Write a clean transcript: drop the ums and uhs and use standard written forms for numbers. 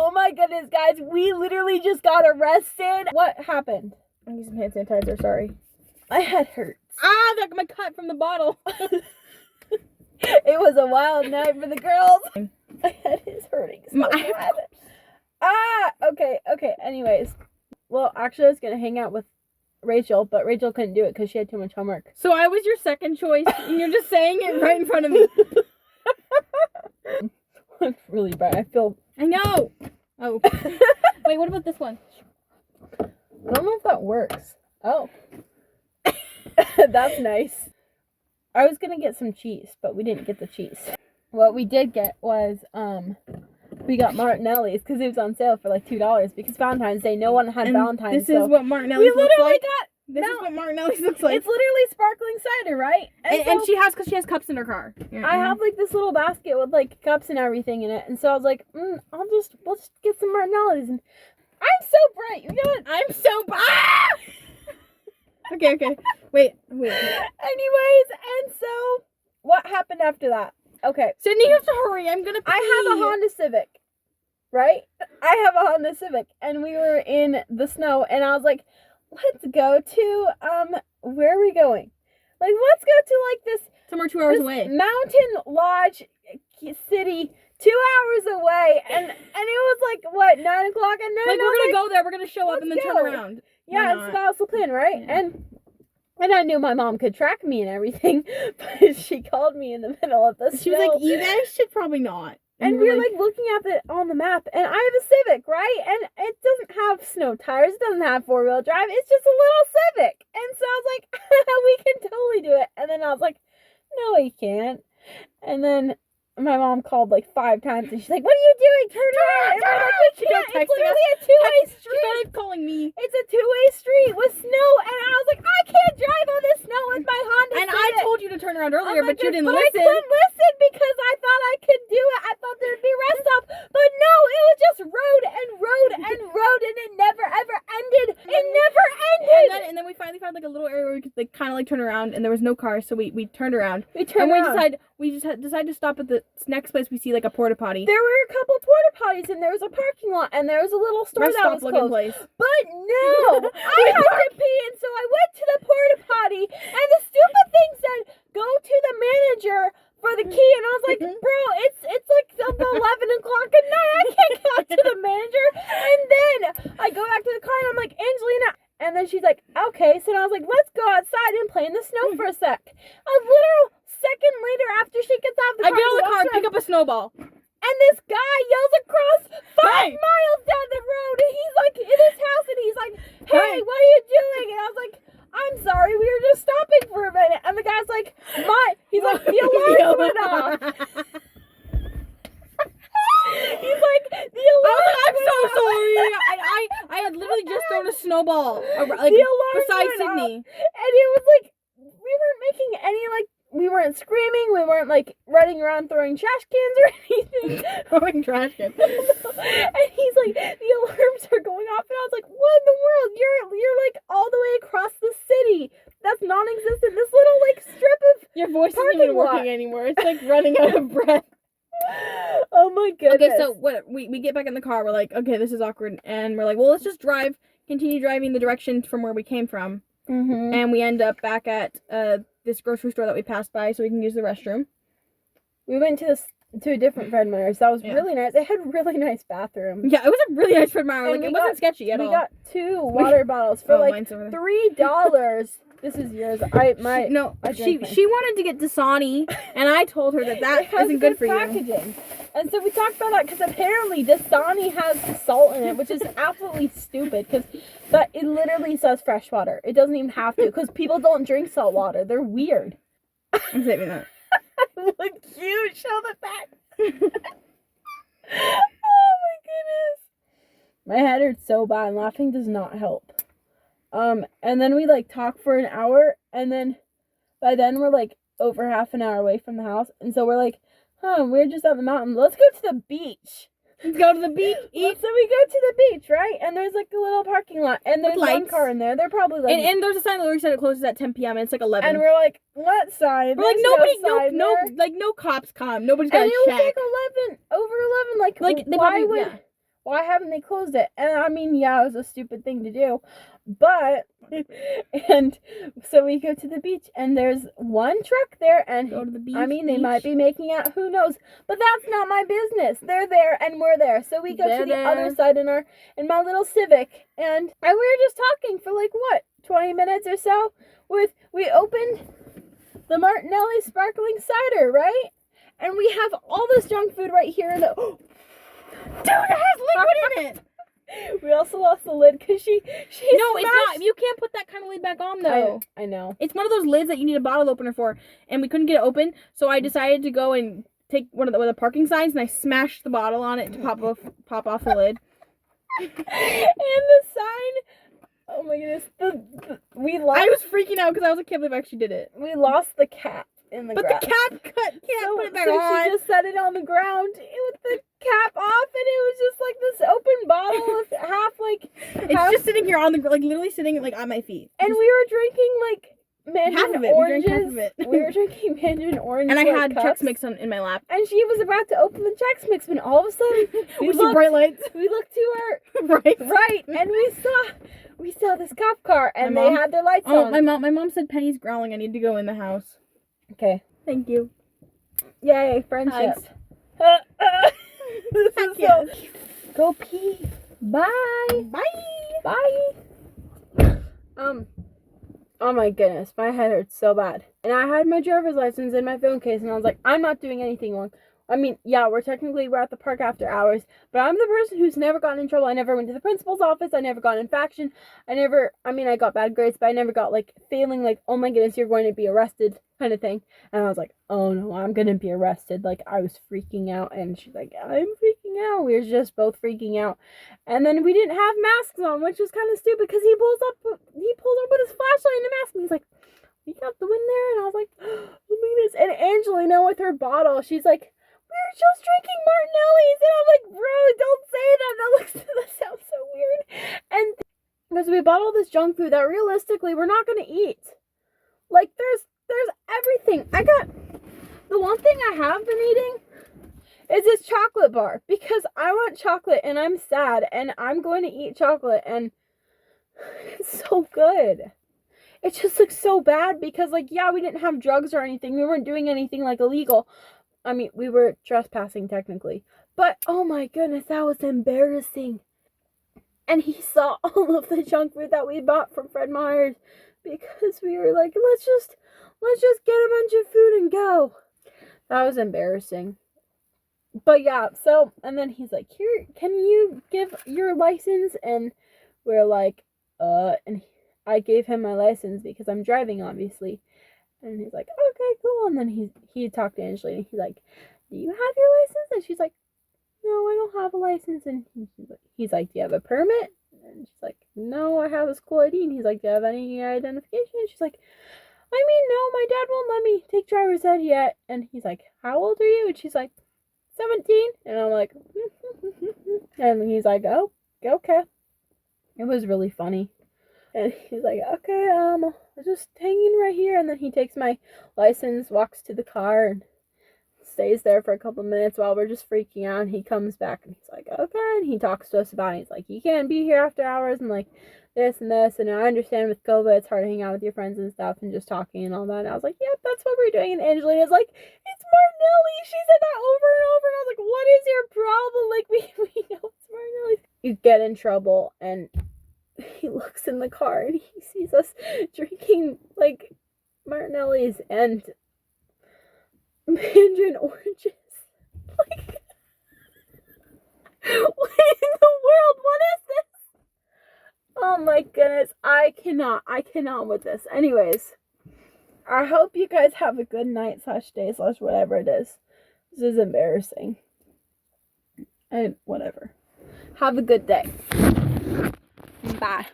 Oh my goodness, guys. We literally just got arrested. What happened? I need some hand sanitizer, sorry. My head hurts. Ah, that's my cut from the bottle. It was a wild night for the girls. My head is hurting so bad. Okay. Anyways. Well, actually, I was going to hang out with Rachel, but Rachel couldn't do it because she had too much homework. So I was your second choice, and you're just saying it right in front of me. It's really bad. I know. Oh. Wait, what about this one? I don't know if that works. Oh. That's nice. I was going to get some cheese, but we didn't get the cheese. What we did get was, we got Martinelli's because it was on sale for like $2 because Valentine's Day, no one had Valentine's. This is what Martinelli's looks like. This is what Martinelli's looks like. It's literally sparkling cider, right? And she has, because she has cups in her car. I have like this little basket with like cups and everything in it, and so I was like, we'll just get some Martinelli's. And I'm so bright. You know what? I'm so bright. Okay. Wait. Anyways, and so what happened after that? Okay. Sydney, you have to hurry. I'm gonna pee. I have a Honda Civic, right? I have a Honda Civic, and we were in the snow, and I was like, let's go to, where are we going? Like, let's go to, like, this... Somewhere 2 hours away. Mountain Lodge city, 2 hours away, and it was, like, what, 9 o'clock at night? Like, we're gonna go there, we're gonna show up, and then turn around. Yeah, and so that was the plan, right? Yeah. And I knew my mom could track me and everything, but she called me in the middle of the snow. She was like, you guys should probably not. And we were like looking at it on the map, and I have a Civic, right? And it doesn't have snow tires, it doesn't have 4-wheel drive, it's just a little Civic. And so I was like, we can totally do it. And then I was like, no, we can't. And then my mom called like 5 times, and she's like, what are you doing? Turn around. And we're like, we can't. It's literally a two-way street. She started calling me. It's a two-way street with snow, and I was like, I can't drive on this snow with my Honda And Civic. I told you to turn around earlier, but you didn't listen. I couldn't listen because I thought I could do it. I thought there'd be rest stop, but no, it was just road, and it never ever ended. It never ended. And then we finally found like a little area where we could like kind of like turn around, and there was no cars, so we turned around. We decided to stop at the next place we see like a porta potty. There were a couple porta potties, and there was a parking lot, and there was a little store that was closed. Place. But no, I had to pee, and so I went to the porta potty, and the stupid thing said, "Go to the manager for the key," and I was like, "Bro, it's like 11 o'clock at night. I can't go to the manager." And then I go back to the car, and I'm like, "Angelina," and then she's like, "Okay." So I was like, "Let's go outside and play in the snow for a sec." A literal second later, after she gets out of the car, I get out of the car and pick up a snowball. And this guy yells across 5 miles down the road, and he's like in his house, and he's like, "Hey, what are you doing?" And I was like, "I'm sorry, we were just stopping for a minute." And the guy's like, he's like, "The alarm went off." He's like, "The alarm I'm so sorry. I had literally just thrown a snowball like the alarm beside went Sydney. Off. And it was like, we weren't making any like, we weren't screaming, we weren't like running around throwing trash cans or anything. Throwing trash cans. And he's like, "The alarms are going off," and I was like, "What in the world? You're like all the way across the city. That's non-existent. This little like strip of your voice isn't even working anymore. It's like running out of breath." Oh my goodness. Okay, so what we get back in the car, we're like, okay, this is awkward, and we're like, well, let's just continue driving the direction from where we came from. Mm-hmm. And we end up back at this grocery store that we passed by so we can use the restroom. We went to a different Fred Meyer's. That was really nice. It had really nice bathrooms. Yeah, it was a really nice Fred Meyer. Like, it wasn't sketchy at all. We got 2 water bottles for like $3. This is yours. She wanted to get Dasani, and I told her that isn't good for packaging. And so we talked about that because apparently Dasani has salt in it, which is absolutely stupid. But it literally says fresh water. It doesn't even have to, because people don't drink salt water. They're weird. I'm saving that. Look cute. Show the back. Oh my goodness. My head hurts so bad, and laughing does not help. And then we like talk for an hour, and then by then we're like over half an hour away from the house, and so we're like, we're just on the mountain. Let's go to the beach. Let's go to the beach. So we go to the beach, right? And there's like a little parking lot, and there's one car in there. They're probably like, and there's a sign that literally said it closes at 10 p.m. and it's like 11. And we're like, what sign? We're like, no cops come. Nobody's gonna check. And it was like 11, over 11. Like why haven't they closed it? And I mean, yeah, it was a stupid thing to do, but, and so we go to the beach, and there's one truck there, and Go to the beach. I mean, they might be making out, who knows, but that's not my business. They're there, and we're there, so we go They're to the there. other side in my little Civic, and we were just talking for like, what, 20 minutes or so, we opened the Martinelli sparkling cider, right? And we have all this junk food right here in the... Dude, it has liquid in it. We also lost the lid because she No, it's smashed- not. You can't put that kind of lid back on, though. I know. It's one of those lids that you need a bottle opener for, and we couldn't get it open, so I decided to go and take one of the parking signs, and I smashed the bottle on it to pop off the lid. And the sign... Oh my goodness. We lost... I was freaking out because I was like, I can't believe I actually did it. We lost the cap in the But grass. the cap can't put it back so on. she just set it on the ground with the cap off, and it was just like this open bottle of half like... It's just sitting here on the like literally sitting like on my feet. And Just we were drinking like mandarin half of it. oranges. We drank half of it. We were drinking mandarin orange. and I like, had cups. Chex Mix in my lap. And she was about to open the Chex Mix when all of a sudden We see bright lights. we looked to our Right. right, and we saw this cop car, and My they mom- had their lights Oh, on. my mom said Penny's growling. I need to go in the house. Okay. Thank you. Yay, friendship. Hugs. This Heck is yes. so... Go pee. Bye. Bye. Bye. Oh my goodness, my head hurts so bad. And I had my driver's license in my phone case, and I was like, I'm not doing anything wrong. I mean, yeah, we're at the park after hours, but I'm the person who's never gotten in trouble. I never went to the principal's office. I never got an infraction. I got bad grades, but I never got, like, failing, like, oh my goodness, you're going to be arrested kind of thing. And I was like, oh no, I'm going to be arrested. Like, I was freaking out, and she's like, I'm freaking out. We were just both freaking out. And then we didn't have masks on, which was kind of stupid, because he pulls up with his flashlight and a mask, and he's like, you got the wind there? And I was like, oh my goodness. And Angelina with her bottle, she's like, we're just drinking Martinelli's. And I'm like, bro, don't say that. That sounds so weird. And because we bought all this junk food that realistically we're not going to eat. Like, there's everything. The one thing I have been eating is this chocolate bar. Because I want chocolate and I'm sad. And I'm going to eat chocolate. And it's so good. It just looks so bad because, like, yeah, we didn't have drugs or anything. We weren't doing anything, like, illegal. I mean, we were trespassing, technically. But, oh my goodness, that was embarrassing. And he saw all of the junk food that we bought from Fred Meyer's because we were like, let's just get a bunch of food and go. That was embarrassing. But, yeah, so, and then he's like, here, can you give your license? And we're like, and I gave him my license because I'm driving, obviously. And he's like, okay, cool. And then he talked to Angelina. He's like, do you have your license? And she's like, no, I don't have a license. And he's like, do you have a permit? And she's like, no, I have a school ID. And he's like, do you have any identification? And she's like, I mean, no, my dad won't let me take driver's ed yet. And he's like, how old are you? And she's like, 17. And I'm like, and he's like, oh, okay. It was really funny. And he's like, okay, I'm just hanging right here. And then he takes my license, walks to the car, and stays there for a couple minutes while we're just freaking out. And he comes back, and he's like, okay. And he talks to us about it. He's like, you can't be here after hours, and like this and this. And I understand with COVID, it's hard to hang out with your friends and stuff and just talking and all that. And I was like, yep, that's what we're doing. And Angelina's like, it's Martinelli. She said that over and over. And I was like, what is your problem? Like, we know it's Martinelli. You get in trouble, and he looks in the car and he sees us drinking like Martinelli's and mandarin oranges. Like, what in the world? What is this? Oh my goodness. I cannot with this. Anyways, I hope you guys have a good night / day / whatever it is. This is embarrassing. And whatever. Have a good day. Bye.